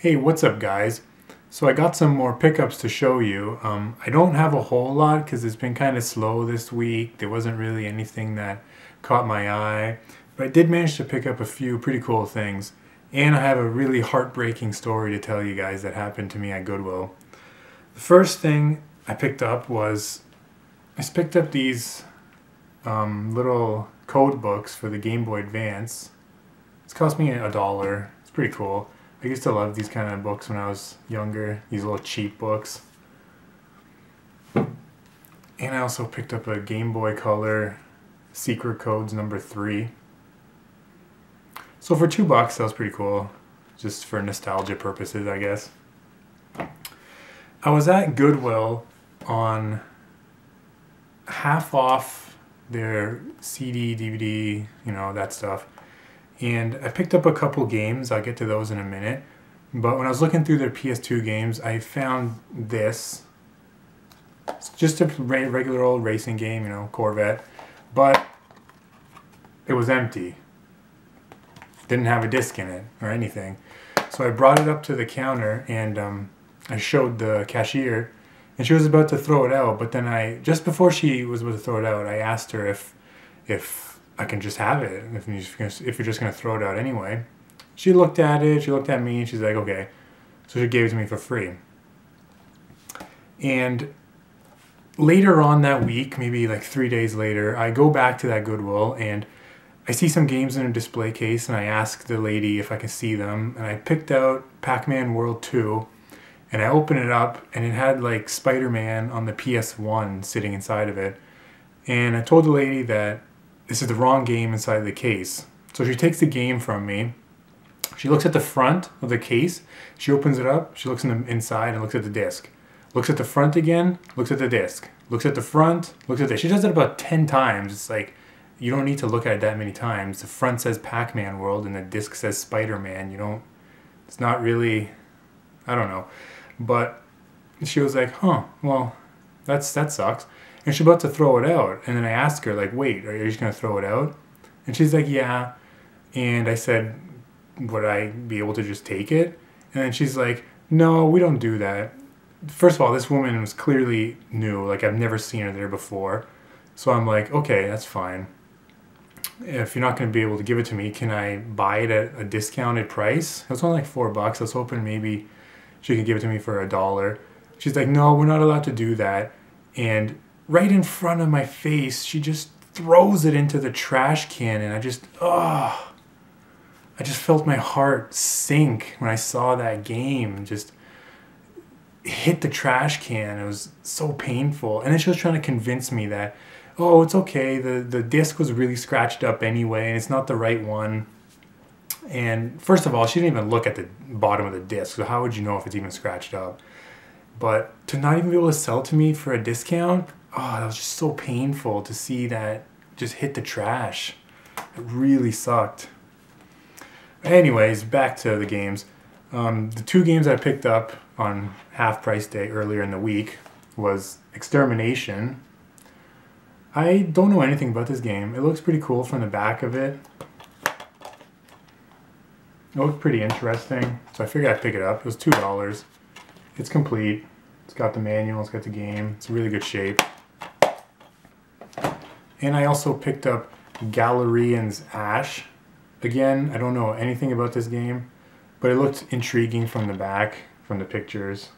Hey, what's up guys? So I got some more pickups to show you. I don't have a whole lot because it's been kind of slow this week. There wasn't really anything that caught my eye, but I did manage to pick up a few pretty cool things. And I have a really heartbreaking story to tell you guys that happened to me at Goodwill. The first thing I picked up was, I picked up these little code books for the Game Boy Advance. It's cost me $1. It's pretty cool. I used to love these kind of books when I was younger, these little cheap books. And I also picked up a Game Boy Color Secret Codes number 3. So for $2, that was pretty cool. Just for nostalgia purposes, I guess. I was at Goodwill on half off their CD, DVD, you know, that stuff. And I picked up a couple games. I'll get to those in a minute. But when I was looking through their PS2 games, I found this. It's just a regular old racing game, you know, Corvette. But it was empty. Didn't have a disc in it or anything. So I brought it up to the counter and I showed the cashier. And she was about to throw it out. But then just before she was about to throw it out, I asked her if I can just have it if you're just going to throw it out anyway. She looked at it, she looked at me, and she's like, okay. So she gave it to me for free. And later on that week, maybe like 3 days later, I go back to that Goodwill and I see some games in a display case and I ask the lady if I can see them. And I picked out Pac-Man World 2 and I opened it up and it had like Spider-Man on the PS1 sitting inside of it. And I told the lady that this is the wrong game inside the case. So she takes the game from me. She looks at the front of the case. She opens it up. She looks inside and looks at the disc. Looks at the front again. Looks at the disc. Looks at the front. Looks at this. She does it about 10 times. It's like, you don't need to look at it that many times. The front says Pac-Man World and the disc says Spider-Man. It's not really, I don't know. But she was like, huh, well, that sucks. And she's about to throw it out. And then I asked her, like, wait, are you just going to throw it out? And she's like, yeah. And I said, would I be able to just take it? And then she's like, no, we don't do that. First of all, this woman was clearly new. Like, I've never seen her there before. So I'm like, okay, that's fine. If you're not going to be able to give it to me, can I buy it at a discounted price? It was only like $4. I was hoping maybe she could give it to me for $1. She's like, no, we're not allowed to do that. And right in front of my face, she just throws it into the trash can, and I just felt my heart sink when I saw that game just hit the trash can. It was so painful. And then she was trying to convince me that, oh, it's okay, the disc was really scratched up anyway, and it's not the right one. And first of all, she didn't even look at the bottom of the disc, so how would you know if it's even scratched up? But to not even be able to sell it to me for a discount, oh, that was just so painful to see that just hit the trash. It really sucked. Anyways, back to the games. The 2 games I picked up on half price day earlier in the week was Extermination. I don't know anything about this game. It looks pretty cool from the back of it. It looked pretty interesting, so I figured I'd pick it up. It was $2. It's complete. It's got the manual, it's got the game. It's in really good shape. And I also picked up Galarian's Ash. Again, I don't know anything about this game, but it looked intriguing from the back, from the pictures.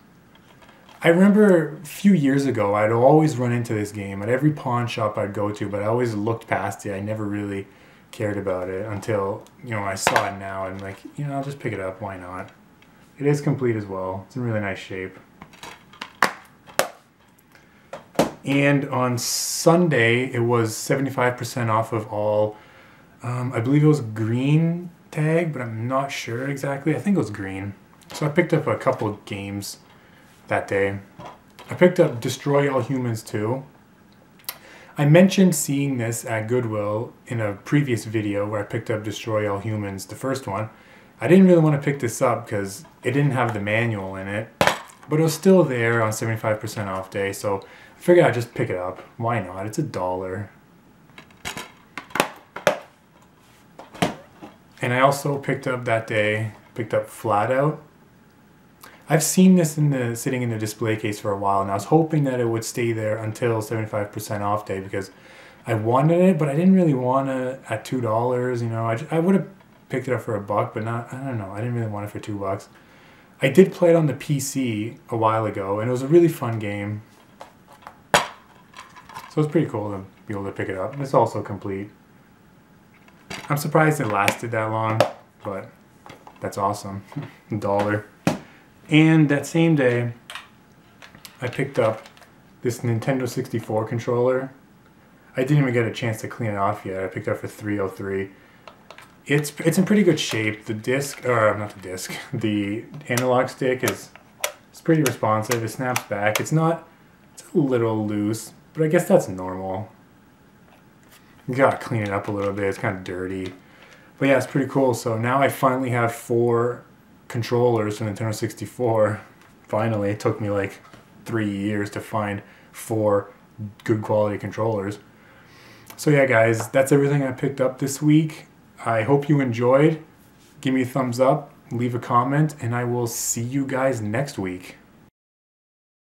I remember a few years ago, I'd always run into this game at every pawn shop I'd go to, but I always looked past it. I never really cared about it until, I saw it now and like, I'll just pick it up, why not? It is complete as well. It's in really nice shape. And on Sunday, it was 75% off of all, I believe it was green tag, but I'm not sure exactly. I think it was green. So I picked up a couple games that day. I picked up Destroy All Humans 2. I mentioned seeing this at Goodwill in a previous video where I picked up Destroy All Humans, the first one. I didn't really want to pick this up because it didn't have the manual in it, but it was still there on 75% off day, so I figured I'd just pick it up. Why not? It's $1. And I also picked up that day, picked up Flat Out. I've seen this sitting in the display case for a while, and I was hoping that it would stay there until 75% off day because I wanted it, but I didn't really want it at $2. You know, I would have picked it up for $1, but not. I don't know. I didn't really want it for $2. I did play it on the PC a while ago, and it was a really fun game. So it's pretty cool to be able to pick it up. It's also complete. I'm surprised it lasted that long, but that's awesome. $1. And that same day, I picked up this Nintendo 64 controller. I didn't even get a chance to clean it off yet. I picked it up for $303. It's in pretty good shape. The disc, or not the disc, the analog stick is pretty responsive. It snaps back. It's a little loose, but I guess that's normal. You gotta clean it up a little bit. It's kind of dirty. But yeah, it's pretty cool. So now I finally have 4 controllers for Nintendo 64. Finally, it took me like 3 years to find 4 good quality controllers. So yeah, guys, that's everything I picked up this week. I hope you enjoyed. Give me a thumbs up, leave a comment, and I will see you guys next week.